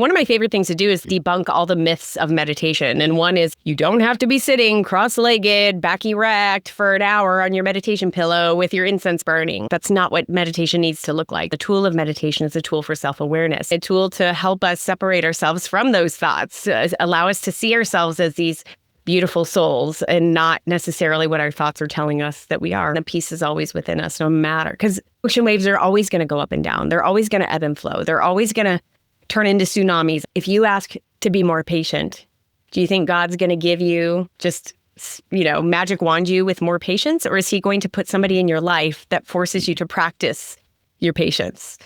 One of my favorite things to do is debunk all the myths of meditation. And one is you don't have to be sitting cross-legged, back erect for an hour on your meditation pillow with your incense burning. That's not what meditation needs to look like. The tool of meditation is a tool for self-awareness, a tool to help us separate ourselves from those thoughts, allow us to see ourselves as these beautiful souls and not necessarily what our thoughts are telling us that we are. The peace is always within us, no matter, because ocean waves are always going to go up and down. They're always going to ebb and flow. They're always going to turn into tsunamis. If you ask to be more patient, do you think God's going to give you just, magic wand you with more patience? Or is he going to put somebody in your life that forces you to practice your patience?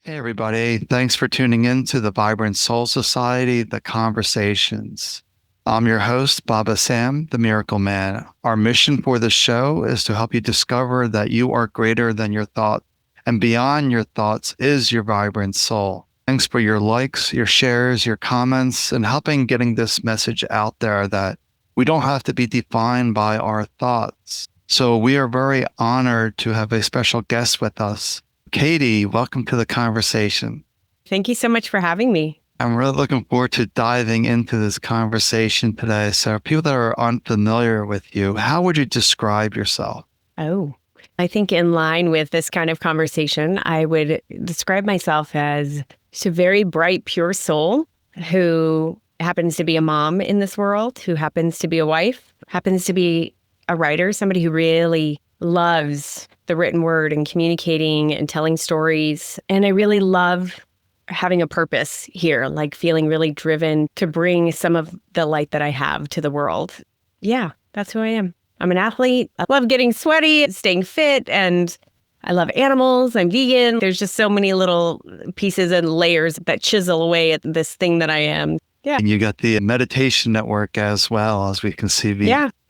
Hey, everybody. Thanks for tuning in to the Vibrant Soul Society, The Conversations. I'm your host, Baba Sam, the Miracle Man. Our mission for this show is to help you discover that you are greater than your thoughts, and beyond your thoughts is your vibrant soul. Thanks for your likes, your shares, your comments, and helping getting this message out there that we don't have to be defined by our thoughts. So we are very honored to have a special guest with us. Katie, welcome to the conversation. Thank you so much for having me. I'm really looking forward to diving into this conversation today. So people that are unfamiliar with you, how would you describe yourself? Oh, I think in line with this kind of conversation, I would describe myself as just a very bright, pure soul who happens to be a mom in this world, who happens to be a wife, happens to be a writer, somebody who really loves the written word and communicating and telling stories. And I really love having a purpose here, like feeling really driven to bring some of the light that I have to the world. Yeah, that's who I am. I'm an athlete. I love getting sweaty, staying fit, and I love animals. I'm vegan. There's just so many little pieces and layers that chisel away at this thing that I am. Yeah. And you got the meditation network as well, as we can see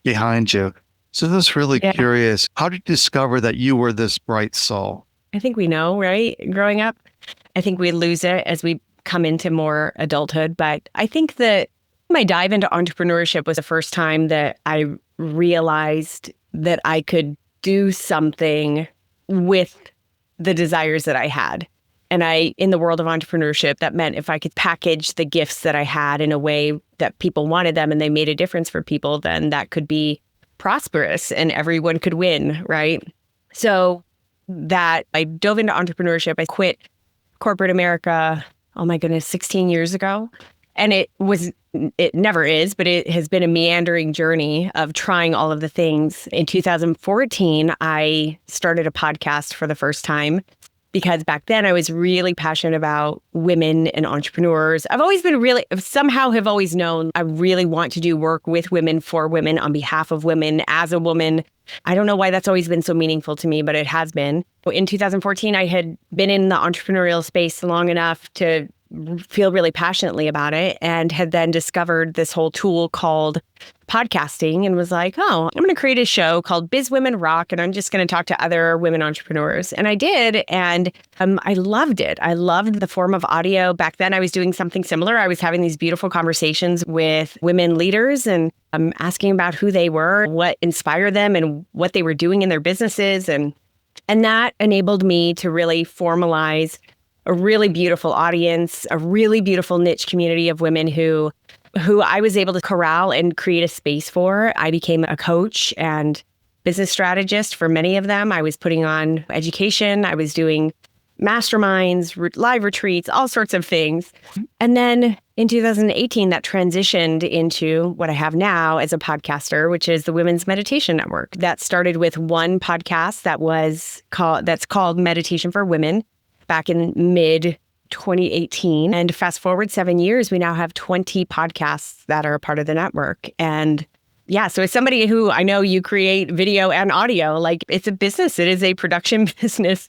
behind you. So that's really curious. How did you discover that you were this bright soul? I think we know, right? Growing up, I think we lose it as we come into more adulthood. But I think that my dive into entrepreneurship was the first time that I realized that I could do something with the desires that I had. And in the world of entrepreneurship, that meant if I could package the gifts that I had in a way that people wanted them and they made a difference for people, then that could be prosperous and everyone could win, right? So that I dove into entrepreneurship. I quit corporate America, oh my goodness, 16 years ago. And it never is, but it has been a meandering journey of trying all of the things. In 2014, I started a podcast for the first time because back then I was really passionate about women and entrepreneurs. I've always been somehow have always known I really want to do work with women, for women, on behalf of women, as a woman. I don't know why that's always been so meaningful to me, but it has been. In 2014, I had been in the entrepreneurial space long enough to feel really passionately about it and had then discovered this whole tool called podcasting and was like, oh, I'm going to create a show called Biz Women Rock, and I'm just going to talk to other women entrepreneurs. And I did, and I loved it. I loved the form of audio. Back then, I was doing something similar. I was having these beautiful conversations with women leaders and asking about who they were, what inspired them, and what they were doing in their businesses. And that enabled me to really formalize a really beautiful audience, a really beautiful niche community of women who I was able to corral and create a space for. I became a coach and business strategist for many of them. I was putting on education. I was doing masterminds, live retreats, all sorts of things. And then in 2018, that transitioned into what I have now as a podcaster, which is the Women's Meditation Network. That started with one podcast that's called Meditation for Women back in mid 2018. And fast forward 7 years, we now have 20 podcasts that are a part of the network. And yeah, so as somebody who I know you create video and audio, like it's a business, it is a production business.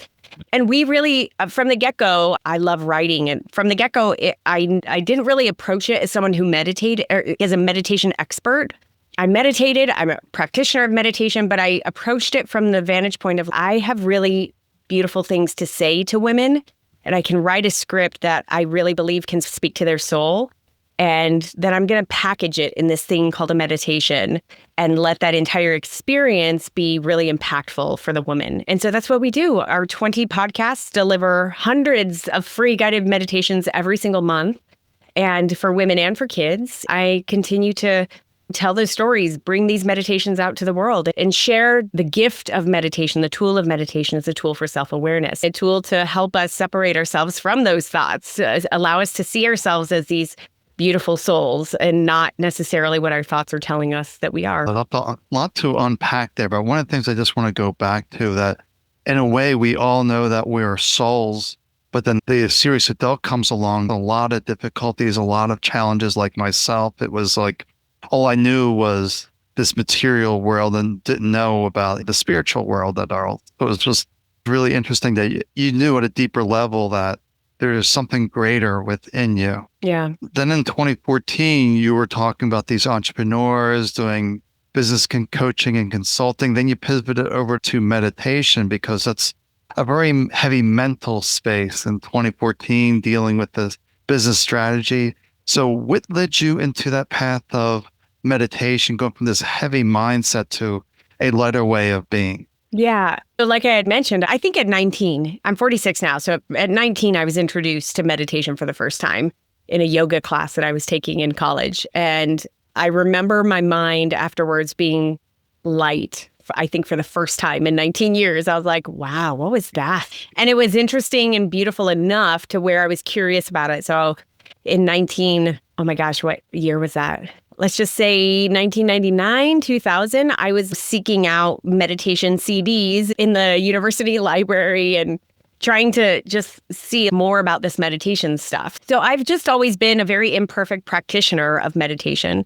And we really, from the get-go, I love writing. And from the get-go, I didn't really approach it as someone who meditated or is a meditation expert. I meditated, I'm a practitioner of meditation, but I approached it from the vantage point of I have really beautiful things to say to women, and I can write a script that I really believe can speak to their soul. And then I'm going to package it in this thing called a meditation and let that entire experience be really impactful for the woman. And so that's what we do. Our 20 podcasts deliver hundreds of free guided meditations every single month. And for women and for kids, I continue to tell those stories, bring these meditations out to the world, and share the gift of meditation. The tool of meditation is a tool for self-awareness, a tool to help us separate ourselves from those thoughts, allow us to see ourselves as these beautiful souls and not necessarily what our thoughts are telling us that we are. A lot to unpack there, but one of the things I just want to go back to, that in a way we all know that we are souls, but then the serious adult comes along, a lot of difficulties, a lot of challenges. Like myself, it was like all I knew was this material world and didn't know about the spiritual world at all. It was just really interesting that you knew at a deeper level that there is something greater within you. Yeah. Then in 2014, you were talking about these entrepreneurs doing business coaching and consulting. Then you pivoted over to meditation because that's a very heavy mental space in 2014, dealing with this business strategy. So what led you into that path of meditation, going from this heavy mindset to a lighter way of being? Yeah. So like I had mentioned, I think at 19, I'm 46 now. So at 19, I was introduced to meditation for the first time in a yoga class that I was taking in college. And I remember my mind afterwards being light. I think for the first time in 19 years, I was like, wow, what was that? And it was interesting and beautiful enough to where I was curious about it. So in oh my gosh, what year was that? Let's just say 1999, 2000, I was seeking out meditation CDs in the university library and trying to just see more about this meditation stuff. So I've just always been a very imperfect practitioner of meditation.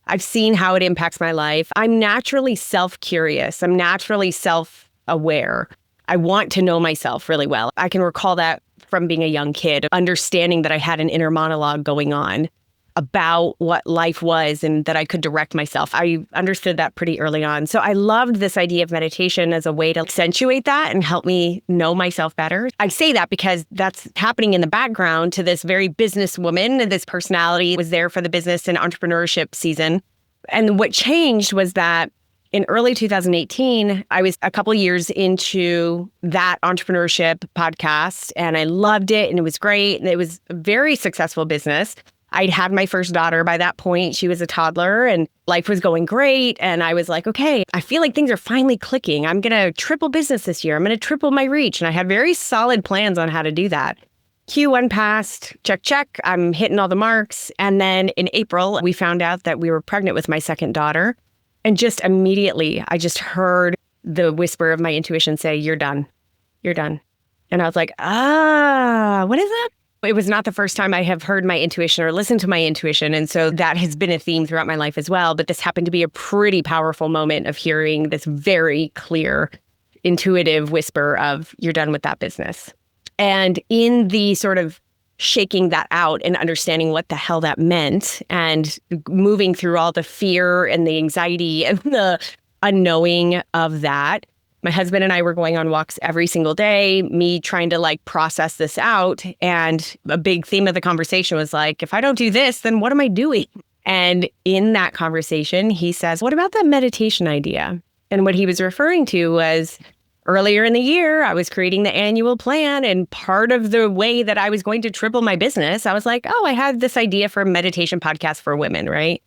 I've seen how it impacts my life. I'm naturally self-curious. I'm naturally self-aware. I want to know myself really well. I can recall that from being a young kid, understanding that I had an inner monologue going on about what life was and that I could direct myself. I understood that pretty early on. So I loved this idea of meditation as a way to accentuate that and help me know myself better. I say that because that's happening in the background to this very businesswoman. This personality was there for the business and entrepreneurship season. And what changed was that in early 2018, I was a couple of years into that entrepreneurship podcast and I loved it and it was great. And it was a very successful business. I'd had my first daughter by that point. She was a toddler and life was going great. And I was like, okay, I feel like things are finally clicking. I'm going to triple business this year. I'm going to triple my reach. And I had very solid plans on how to do that. Q1 passed, check. I'm hitting all the marks. And then in April, we found out that we were pregnant with my second daughter. And just immediately, I just heard the whisper of my intuition say, you're done. You're done. And I was like, what is that? It was not the first time I have heard my intuition or listened to my intuition. And so that has been a theme throughout my life as well. But this happened to be a pretty powerful moment of hearing this very clear, intuitive whisper of, you're done with that business. And in the sort of shaking that out and understanding what the hell that meant and moving through all the fear and the anxiety and the unknowing of that, my husband and I were going on walks every single day, me trying to process this out. And a big theme of the conversation was like, if I don't do this, then what am I doing? And in that conversation, he says, what about that meditation idea? And what he was referring to was earlier in the year, I was creating the annual plan. And part of the way that I was going to triple my business, I was like, I had this idea for a meditation podcast for women, right?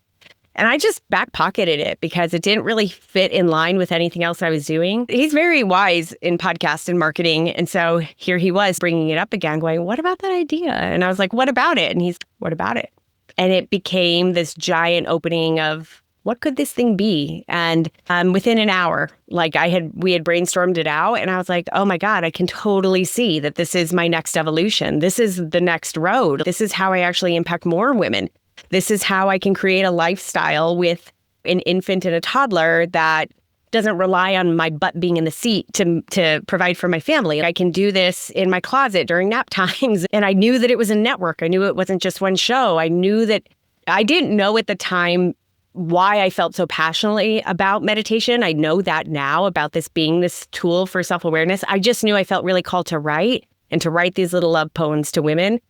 And I just back pocketed it because it didn't really fit in line with anything else I was doing. He's very wise in podcast and marketing. And so here he was bringing it up again, going, what about that idea? And I was like, what about it? And he's, what about it? And it became this giant opening of, what could this thing be? And within an hour, we had brainstormed it out and I was like, oh my God, I can totally see that this is my next evolution. This is the next road. This is how I actually impact more women. This is how I can create a lifestyle with an infant and a toddler that doesn't rely on my butt being in the seat to provide for my family. I can do this in my closet during nap times. And I knew that it was a network. I knew it wasn't just one show. I knew that I didn't know at the time why I felt so passionately about meditation. I know that now about this being this tool for self-awareness. I just knew I felt really called to write and to write these little love poems to women.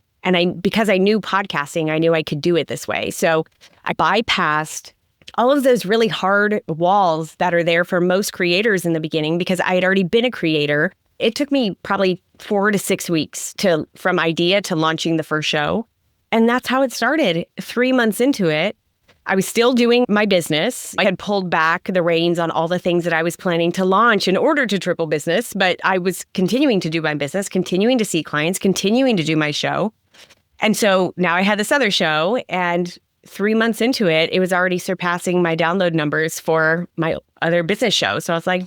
Because I knew podcasting, I knew I could do it this way. So I bypassed all of those really hard walls that are there for most creators in the beginning because I had already been a creator. It took me probably 4 to 6 weeks from idea to launching the first show. And that's how it started. 3 months into it, I was still doing my business. I had pulled back the reins on all the things that I was planning to launch in order to triple business, but I was continuing to do my business, continuing to see clients, continuing to do my show. And so now I had this other show, and 3 months into it, it was already surpassing my download numbers for my other business show. So I was like,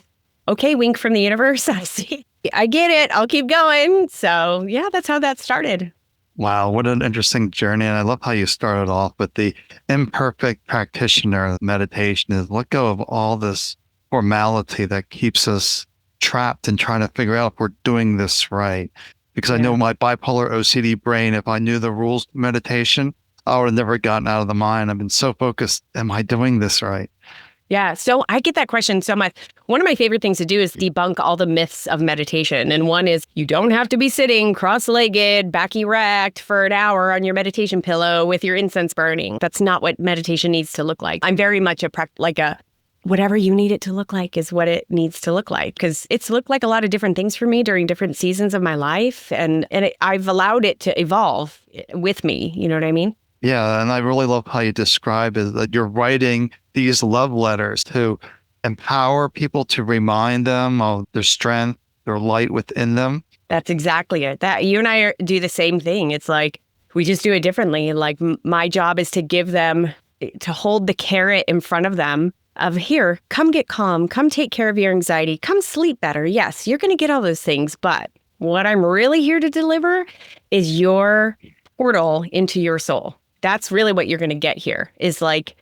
okay, wink from the universe. I see. I get it. I'll keep going. So yeah, that's how that started. Wow, what an interesting journey. And I love how you started off with the imperfect practitioner meditation is let go of all this formality that keeps us trapped in trying to figure out if we're doing this right. Because I know my bipolar OCD brain, if I knew the rules of meditation, I would have never gotten out of the mind. I've been so focused, am I doing this right? Yeah. So I get that question so much. One of my favorite things to do is debunk all the myths of meditation. And one is you don't have to be sitting cross-legged, back erect for an hour on your meditation pillow with your incense burning. That's not what meditation needs to look like. I'm very much whatever you need it to look like is what it needs to look like. Because it's looked like a lot of different things for me during different seasons of my life. And I've allowed it to evolve with me. You know what I mean? Yeah, and I really love how you describe it, that you're writing these love letters to empower people, to remind them of their strength, their light within them. That's exactly it. That you and I do the same thing. It's like we just do it differently. Like my job is to give them, to hold the carrot in front of them of here, come get calm, come take care of your anxiety, come sleep better. Yes, you're going to get all those things. But what I'm really here to deliver is your portal into your soul. That's really what you're going to get here is like,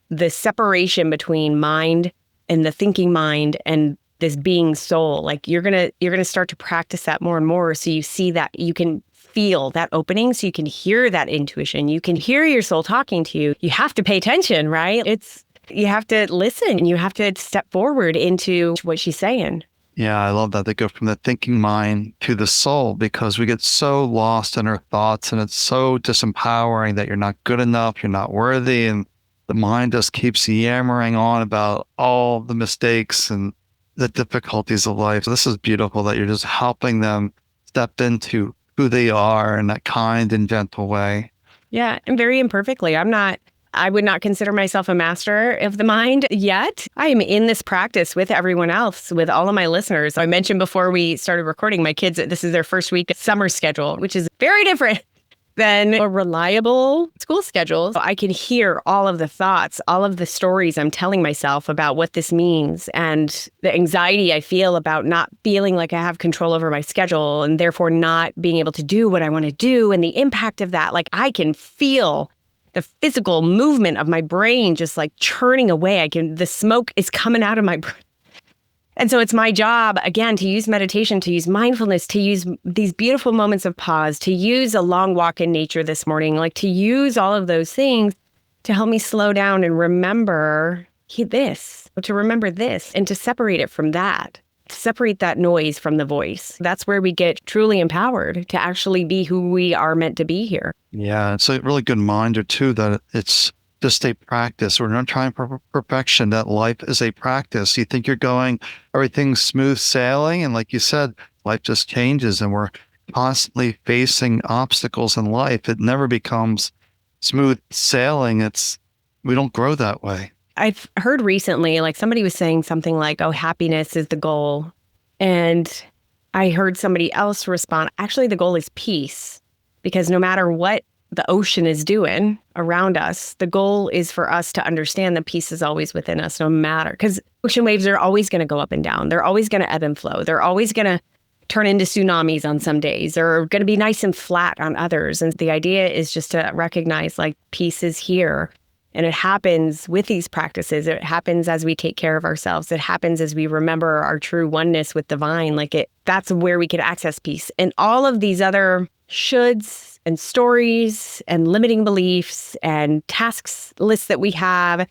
the separation between mind and the thinking mind and this being soul. Like you're going to start to practice that more and more. So you see that you can feel that opening. So you can hear that intuition. You can hear your soul talking to you. You have to pay attention, right? You have to listen and you have to step forward into what she's saying. Yeah, I love that. They go from the thinking mind to the soul because we get so lost in our thoughts and it's so disempowering that you're not good enough, you're not worthy. And the mind just keeps yammering on about all the mistakes and the difficulties of life. So this is beautiful that you're just helping them step into who they are in that kind and gentle way. Yeah, and very imperfectly. I would not consider myself a master of the mind yet. I am in this practice with everyone else, with all of my listeners. I mentioned before we started recording, my kids, this is their first week of summer schedule, which is very different than a reliable school schedule. I can hear all of the thoughts, all of the stories I'm telling myself about what this means and the anxiety I feel about not feeling like I have control over my schedule and therefore not being able to do what I want to do and the impact of that. Like I can feel the physical movement of my brain just like churning away. The smoke is coming out of my brain. And so it's my job, again, to use meditation, to use mindfulness, to use these beautiful moments of pause, to use a long walk in nature this morning, like to use all of those things to help me slow down and remember this, to remember this, and to separate it from that. Separate that noise from the voice. That's where we get truly empowered to actually be who we are meant to be here. Yeah, it's a really good reminder too that it's just a practice. We're not trying for perfection, that life is a practice. You think you're going, everything's smooth sailing. And like you said, life just changes and we're constantly facing obstacles in life. It never becomes smooth sailing. We don't grow that way. I've heard recently, like somebody was saying something like, oh, happiness is the goal. And I heard somebody else respond, actually, the goal is peace. Because no matter what the ocean is doing around us, the goal is for us to understand that peace is always within us, no matter. Because ocean waves are always going to go up and down. They're always going to ebb and flow. They're always going to turn into tsunamis on some days. They're going to be nice and flat on others. And the idea is just to recognize like peace is here. And it happens with these practices. It happens as we take care of ourselves. It happens as we remember our true oneness with divine. That's where we can access peace. And all of these other shoulds and stories and limiting beliefs and tasks lists that we have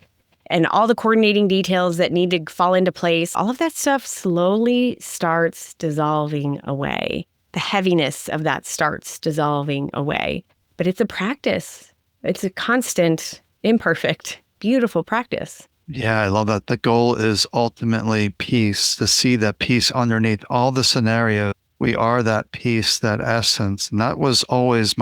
and all the coordinating details that need to fall into place, all of that stuff slowly starts dissolving away. the heaviness of that starts dissolving away. But it's a practice. It's a constant, imperfect, beautiful practice. Yeah, I love that. The goal is ultimately peace, to see that peace underneath all the scenario. We are that peace, that essence. And that was always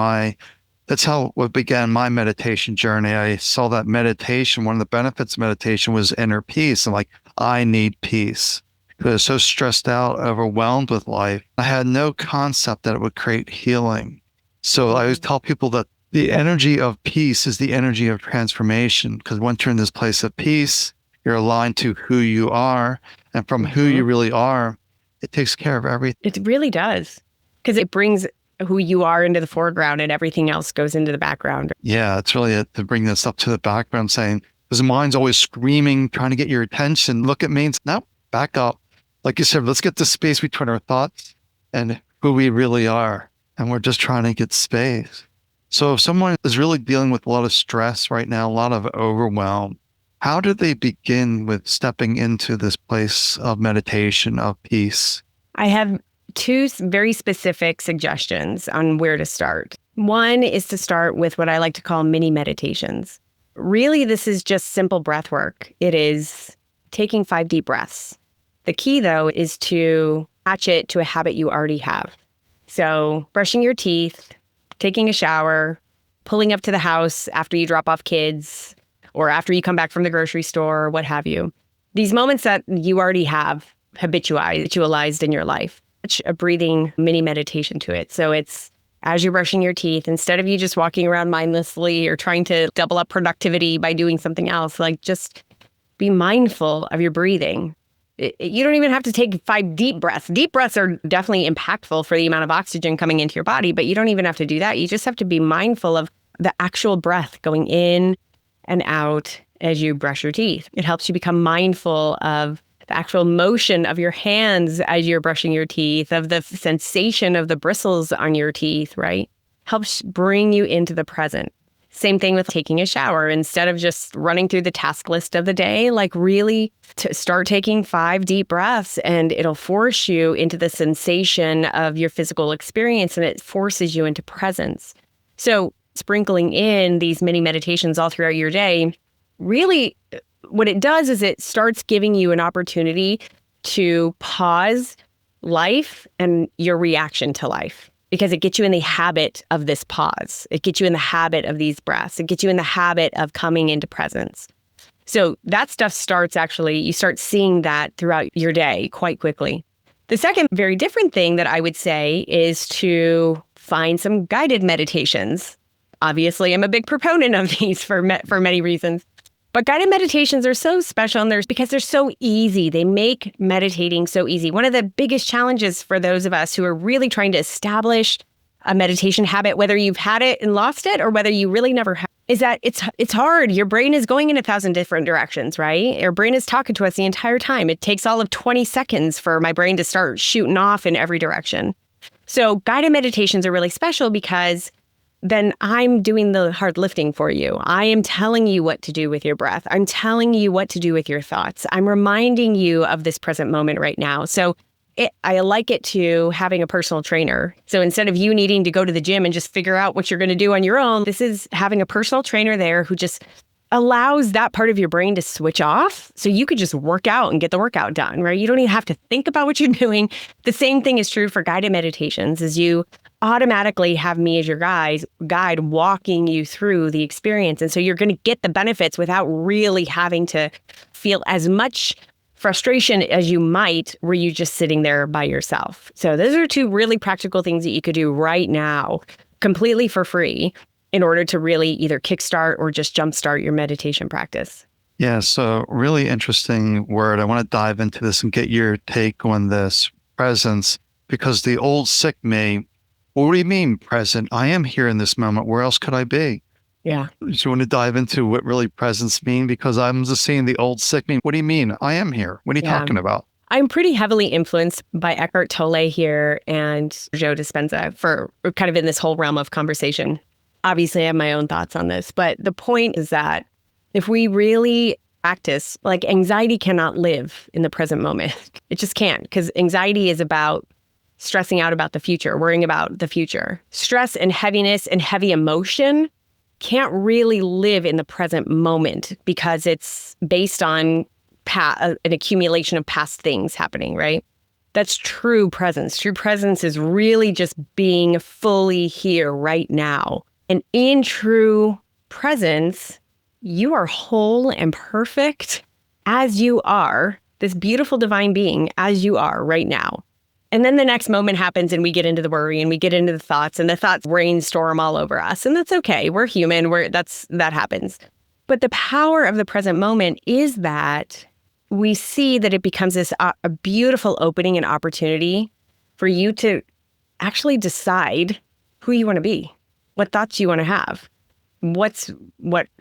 that's how what began my meditation journey. I saw that meditation, one of the benefits of meditation was inner peace. I'm like, I need peace. Because I was so stressed out, overwhelmed with life. I had no concept that it would create healing. So I always tell people that the energy of peace is the energy of transformation. Because once you're in this place of peace, you're aligned to who you are. And from who you really are, it takes care of everything. It really does. Because it brings who you are into the foreground and everything else goes into the background. Yeah, it's really to bring this up to the background, saying, because the mind's always screaming, trying to get your attention. Look at me and say, no, back up. Like you said, let's get the space between our thoughts and who we really are. And we're just trying to get space. So if someone is really dealing with a lot of stress right now, a lot of overwhelm, how do they begin with stepping into this place of meditation, of peace? I have two very specific suggestions on where to start. One is to start with what I like to call mini meditations. Really, this is just simple breath work. It is taking 5 deep breaths. The key, though, is to attach it to a habit you already have. So brushing your teeth, taking a shower, pulling up to the house after you drop off kids, or after you come back from the grocery store, what have you. These moments that you already have habitualized in your life. A breathing mini meditation to it. So it's as you're brushing your teeth, instead of you just walking around mindlessly or trying to double up productivity by doing something else, like just be mindful of your breathing. You don't even have to take 5 deep breaths. Deep breaths are definitely impactful for the amount of oxygen coming into your body, but you don't even have to do that. You just have to be mindful of the actual breath going in and out as you brush your teeth. It helps you become mindful of the actual motion of your hands as you're brushing your teeth, of the sensation of the bristles on your teeth, right? Helps bring you into the present. Same thing with taking a shower. Instead of just running through the task list of the day, like really to start taking 5 deep breaths, and it'll force you into the sensation of your physical experience, and it forces you into presence. So sprinkling in these mini meditations all throughout your day, really what it does is it starts giving you an opportunity to pause life and your reaction to life, because it gets you in the habit of this pause. It gets you in the habit of these breaths. It gets you in the habit of coming into presence. So that stuff you start seeing that throughout your day quite quickly. The second very different thing that I would say is to find some guided meditations. Obviously, I'm a big proponent of these for many reasons. But guided meditations are so special because they're so easy. They make meditating so easy. One of the biggest challenges for those of us who are really trying to establish a meditation habit, whether you've had it and lost it or whether you really never have, is that it's hard. Your brain is going in 1,000 different directions, right? Your brain is talking to us the entire time. It takes all of 20 seconds for my brain to start shooting off in every direction. So guided meditations are really special because then I'm doing the hard lifting for you. I am telling you what to do with your breath. I'm telling you what to do with your thoughts. I'm reminding you of this present moment right now. So I like it to having a personal trainer. So instead of you needing to go to the gym and just figure out what you're going to do on your own, this is having a personal trainer there who just allows that part of your brain to switch off. So you could just work out and get the workout done, right? You don't even have to think about what you're doing. The same thing is true for guided meditations, is you automatically have me as your guide walking you through the experience. And so you're going to get the benefits without really having to feel as much frustration as you might were you just sitting there by yourself. So those are 2 really practical things that you could do right now, completely for free, in order to really either kickstart or just jumpstart your meditation practice. Yeah, so really interesting word. I want to dive into this and get your take on this presence, because the old sick me, what do you mean present? I am here in this moment. Where else could I be? Yeah. Do you want to dive into what really presence mean? Because I'm just seeing the old sick me. What do you mean? I am here. What are you talking about? I'm pretty heavily influenced by Eckhart Tolle here and Joe Dispenza for kind of in this whole realm of conversation. Obviously, I have my own thoughts on this, but the point is that if we really practice, like anxiety cannot live in the present moment. It just can't, because anxiety is about stressing out about the future, worrying about the future. Stress and heaviness and heavy emotion can't really live in the present moment because it's based on an accumulation of past things happening, right? That's true presence. True presence is really just being fully here right now. And in true presence, you are whole and perfect as you are, this beautiful divine being as you are right now. And then the next moment happens and we get into the worry and we get into the thoughts and the thoughts brainstorm all over us. And that's okay. We're human. That happens. But the power of the present moment is that we see that it becomes this a beautiful opening and opportunity for you to actually decide who you want to be, what thoughts you want to have, what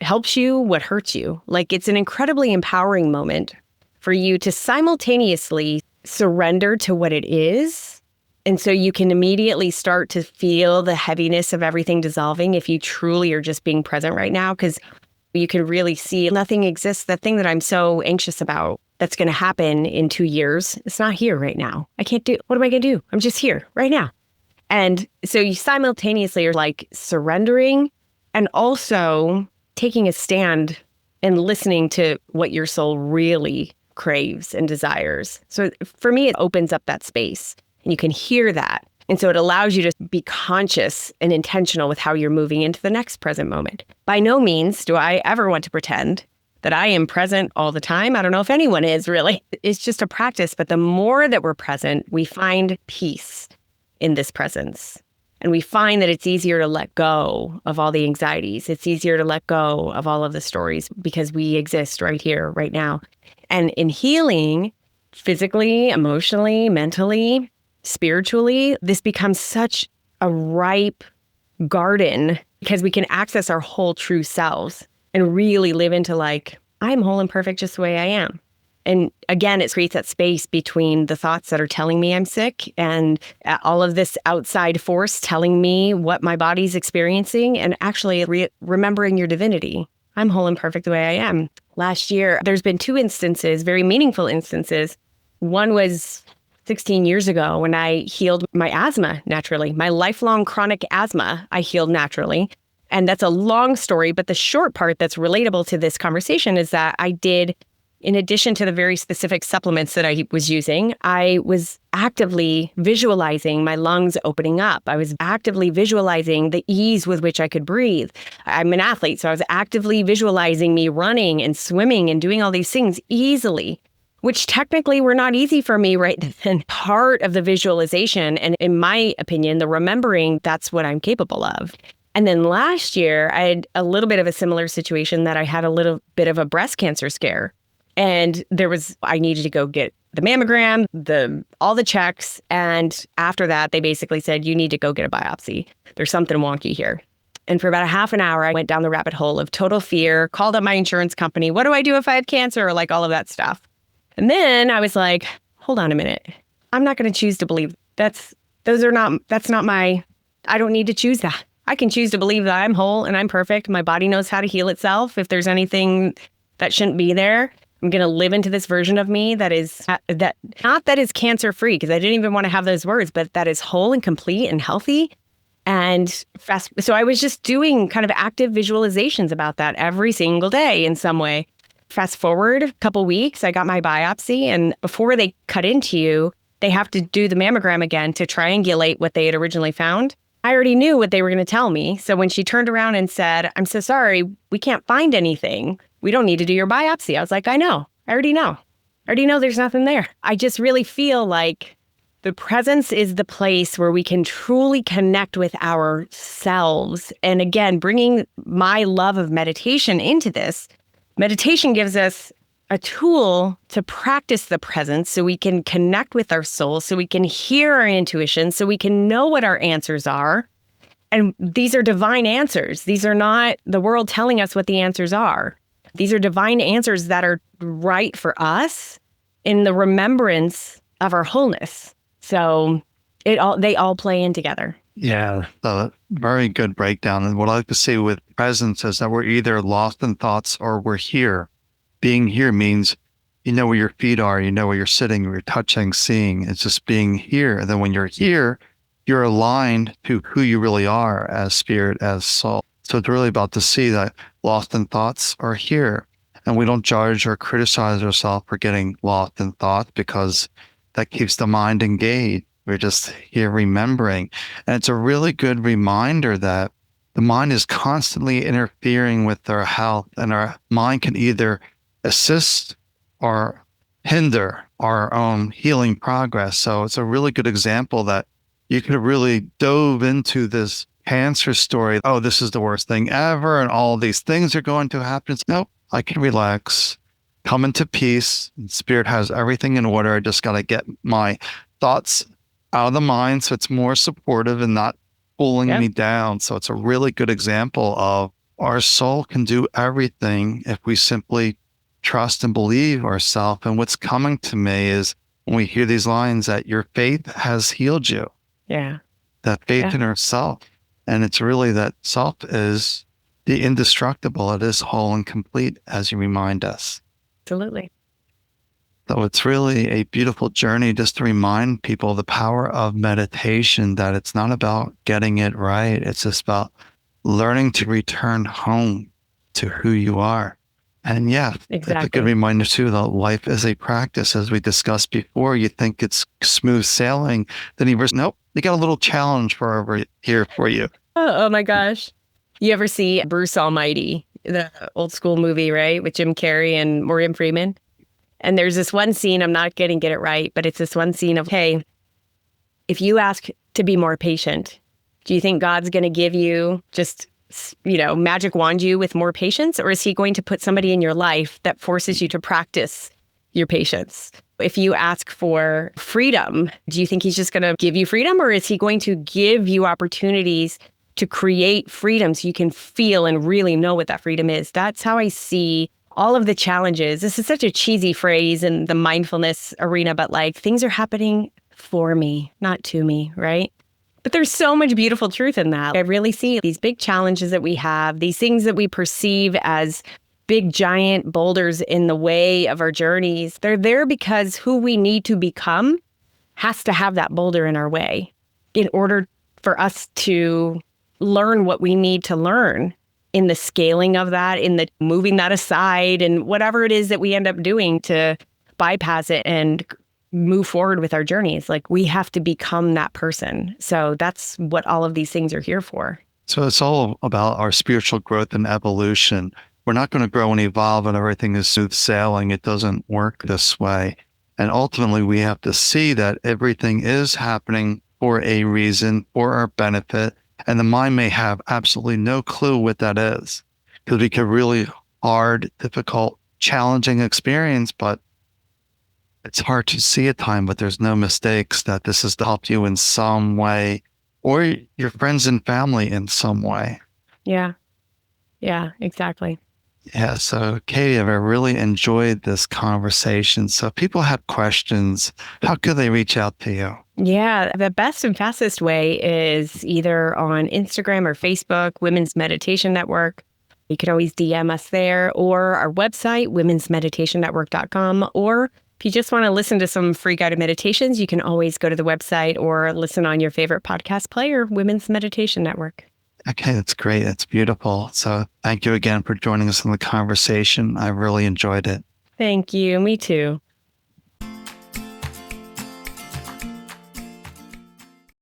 helps you, what hurts you. Like, it's an incredibly empowering moment for you to simultaneously surrender to what it is. And so you can immediately start to feel the heaviness of everything dissolving if you truly are just being present right now, because you can really see nothing exists. The thing that I'm so anxious about that's going to happen in 2 years, it's not here right now. I can't do, what am I going to do? I'm just here right now. And so you simultaneously are like surrendering and also taking a stand and listening to what your soul really craves and desires. So for me, it opens up that space and you can hear that. And so it allows you to be conscious and intentional with how you're moving into the next present moment. By no means do I ever want to pretend that I am present all the time. I don't know if anyone is really. It's just a practice. But the more that we're present, we find peace in this presence. And we find that it's easier to let go of all the anxieties. It's easier to let go of all of the stories because we exist right here, right now. And in healing, physically, emotionally, mentally, spiritually, this becomes such a ripe garden because we can access our whole true selves and really live into like, I'm whole and perfect just the way I am. And again, it creates that space between the thoughts that are telling me I'm sick and all of this outside force telling me what my body's experiencing and actually remembering your divinity. I'm whole and perfect the way I am. Last year, there's been 2 instances, very meaningful instances. One was 16 years ago when I healed my asthma naturally. My lifelong chronic asthma, I healed naturally. And that's a long story, but the short part that's relatable to this conversation is that I did, in addition to the very specific supplements that I was using, I was actively visualizing my lungs opening up. I was actively visualizing the ease with which I could breathe. I'm an athlete, so I was actively visualizing me running and swimming and doing all these things easily, which technically were not easy for me right then. Part of the visualization, and in my opinion, the remembering, that's what I'm capable of. And then last year, I had a little bit of a similar situation that I had a little bit of a breast cancer scare. And I needed to go get the mammogram, all the checks. And after that, they basically said, you need to go get a biopsy. There's something wonky here. And for about a half an hour, I went down the rabbit hole of total fear, called up my insurance company. What do I do if I had cancer? Like all of that stuff. And then I was like, hold on a minute. I'm not going to choose to believe I don't need to choose that. I can choose to believe that I'm whole and I'm perfect. My body knows how to heal itself. If there's anything that shouldn't be there, I'm going to live into this version of me that is cancer free, because I didn't even want to have those words, but that is whole and complete and healthy. And so I was just doing kind of active visualizations about that every single day in some way. Fast forward a couple weeks, I got my biopsy, and before they cut into you, they have to do the mammogram again to triangulate what they had originally found. I already knew what they were going to tell me. So when she turned around and said, I'm so sorry, we can't find anything. We don't need to do your biopsy. I was like, I know. I already know. I already know there's nothing there. I just really feel like the presence is the place where we can truly connect with ourselves. And again, bringing my love of meditation into this, meditation gives us a tool to practice the presence so we can connect with our soul, so we can hear our intuition, so we can know what our answers are. And these are divine answers. These are not the world telling us what the answers are. These are divine answers that are right for us in the remembrance of our wholeness. So they all play in together. Yeah, a very good breakdown. And what I like to say with presence is that we're either lost in thoughts or we're here. Being here means you know where your feet are, you know where you're sitting, where you're touching, seeing. It's just being here. And then when you're here, you're aligned to who you really are as spirit, as soul. So it's really about to see that lost in thoughts are here. And we don't judge or criticize ourselves for getting lost in thought, because that keeps the mind engaged. We're just here remembering. And it's a really good reminder that the mind is constantly interfering with our health, and our mind can either assist or hinder our own healing progress. So it's a really good example that you could have really dove into this cancer story. Oh, this is the worst thing ever, and all these things are going to happen. Nope, I can relax, come into peace. Spirit has everything in order. I just got to get my thoughts out of the mind so it's more supportive and not pulling me down. So it's a really good example of our soul can do everything if we simply trust and believe ourselves. And what's coming to me is when we hear these lines that your faith has healed you. Yeah. That faith in ourself. And it's really that self is the indestructible. It is whole and complete, as you remind us. Absolutely. So it's really a beautiful journey just to remind people the power of meditation, that it's not about getting it right. It's just about learning to return home to who you are. And it's a good reminder too that life is a practice. As we discussed before, you think it's smooth sailing, then you realize, nope, you got a little challenge over here for you. Oh my gosh. You ever see Bruce Almighty, the old school movie, right? With Jim Carrey and Morgan Freeman? And there's this one scene, I'm not getting it right, but it's this one scene of, hey, if you ask to be more patient, do you think God's going to give you just, magic wand you with more patience? Or is he going to put somebody in your life that forces you to practice your patience? If you ask for freedom, do you think he's just going to give you freedom? Or is he going to give you opportunities to create freedom so you can feel and really know what that freedom is? That's how I see all of the challenges. This is such a cheesy phrase in the mindfulness arena, but like things are happening for me, not to me, right? But there's so much beautiful truth in that. I really see these big challenges that we have, these things that we perceive as big, giant boulders in the way of our journeys. They're there because who we need to become has to have that boulder in our way in order for us to learn what we need to learn in the scaling of that, in the moving that aside, and whatever it is that we end up doing to bypass it and move forward with our journeys. Like, we have to become that person. So that's what all of these things are here for. So it's all about our spiritual growth and evolution. We're not going to grow and evolve and everything is smooth sailing. It doesn't work this way. And ultimately, we have to see that everything is happening for a reason, for our benefit. And the mind may have absolutely no clue what that is. Because we could really hard, difficult, challenging experience, but it's hard to see at time, but there's no mistakes that this is to help you in some way, or your friends and family in some way. Yeah, exactly. Yeah. So Katie, I really enjoyed this conversation. So if people have questions, how could they reach out to you? Yeah, the best and fastest way is either on Instagram or Facebook, Women's Meditation Network. You can always DM us there, or our website, womensmeditationnetwork.com. Or if you just want to listen to some free guided meditations, you can always go to the website or listen on your favorite podcast player, Women's Meditation Network. Okay, that's great. That's beautiful. So thank you again for joining us in the conversation. I really enjoyed it. Thank you. Me too.